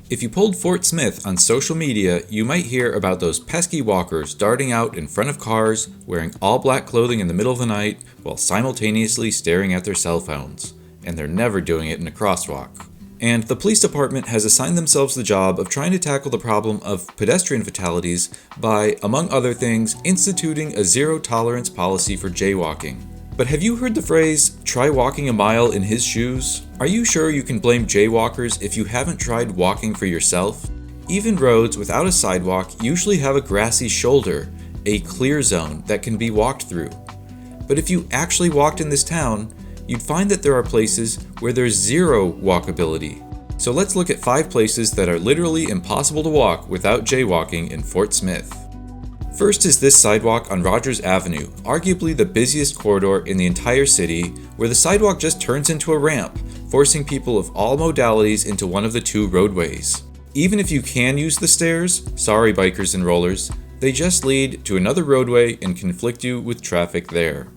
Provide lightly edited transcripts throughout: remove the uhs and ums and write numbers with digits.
If you pulled Fort Smith on social media, you might hear about those pesky walkers darting out in front of cars, wearing all black clothing in the middle of the night, while simultaneously staring at their cell phones. And they're never doing it in a crosswalk. And the police department has assigned themselves the job of trying to tackle the problem of pedestrian fatalities by, among other things, instituting a zero-tolerance policy for jaywalking. But have you heard the phrase, try walking a mile in his shoes? Are you sure you can blame jaywalkers if you haven't tried walking for yourself? Even roads without a sidewalk usually have a grassy shoulder, a clear zone that can be walked through. But if you actually walked in this town, you'd find that there are places where there's zero walkability. So let's look at 5 places that are literally impossible to walk without jaywalking in Fort Smith. First is this sidewalk on Rogers Avenue, arguably the busiest corridor in the entire city, where the sidewalk just turns into a ramp, forcing people of all modalities into one of the 2 roadways. Even if you can use the stairs, sorry bikers and rollers, they just lead to another roadway and conflict you with traffic there.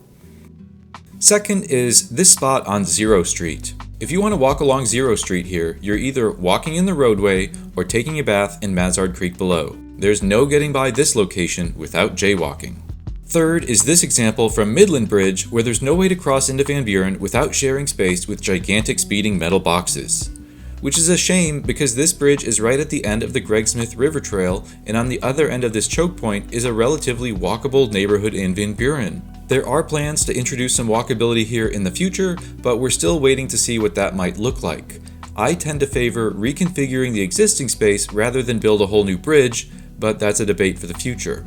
Second is this spot on Zero Street. If you want to walk along Zero Street here, you're either walking in the roadway or taking a bath in Mazard Creek below. There's no getting by this location without jaywalking. Third is this example from Midland Bridge, where there's no way to cross into Van Buren without sharing space with gigantic speeding metal boxes. Which is a shame because this bridge is right at the end of the Greg Smith River Trail, and on the other end of this choke point is a relatively walkable neighborhood in Van Buren. There are plans to introduce some walkability here in the future, but we're still waiting to see what that might look like. I tend to favor reconfiguring the existing space rather than build a whole new bridge, but that's a debate for the future.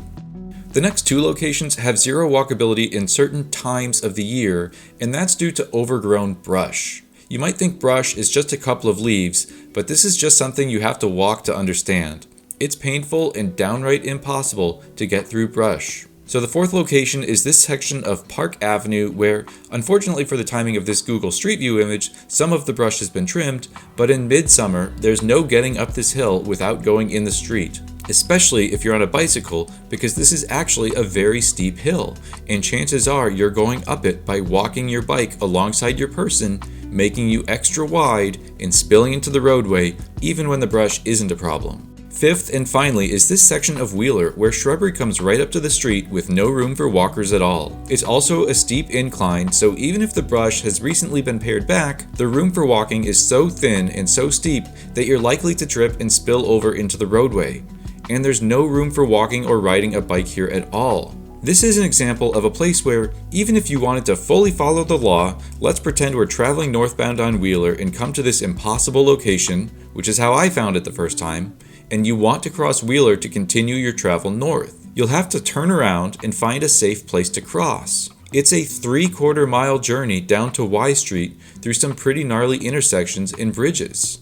The next 2 locations have zero walkability in certain times of the year, and that's due to overgrown brush. You might think brush is just a couple of leaves, but this is just something you have to walk to understand. It's painful and downright impossible to get through brush. So the 4th location is this section of Park Avenue where, unfortunately for the timing of this Google Street View image, some of the brush has been trimmed, but in midsummer, there's no getting up this hill without going in the street. Especially if you're on a bicycle, because this is actually a very steep hill, and chances are you're going up it by walking your bike alongside your person, making you extra wide and spilling into the roadway even when the brush isn't a problem. 5th and finally is this section of Wheeler where shrubbery comes right up to the street with no room for walkers at all. It's also a steep incline, so even if the brush has recently been pared back, the room for walking is so thin and so steep that you're likely to trip and spill over into the roadway. And there's no room for walking or riding a bike here at all. This is an example of a place where, even if you wanted to fully follow the law, let's pretend we're traveling northbound on Wheeler and come to this impossible location, which is how I found it the first time, and you want to cross Wheeler to continue your travel north. You'll have to turn around and find a safe place to cross. It's a 3/4 mile journey down to Y Street through some pretty gnarly intersections and bridges.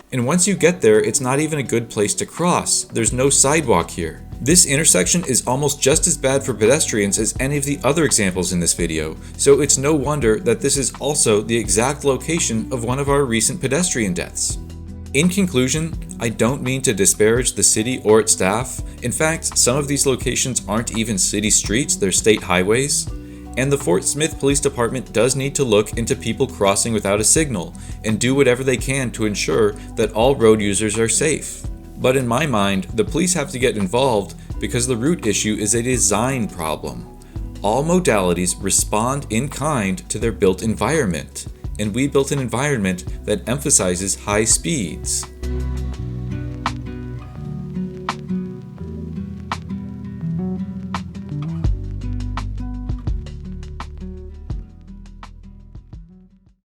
And once you get there, it's not even a good place to cross. There's no sidewalk here. This intersection is almost just as bad for pedestrians as any of the other examples in this video, so it's no wonder that this is also the exact location of one of our recent pedestrian deaths. In conclusion, I don't mean to disparage the city or its staff. In fact, some of these locations aren't even city streets, they're state highways. And the Fort Smith Police Department does need to look into people crossing without a signal and do whatever they can to ensure that all road users are safe. But in my mind, the police have to get involved because the root issue is a design problem. All modalities respond in kind to their built environment, and we built an environment that emphasizes high speeds.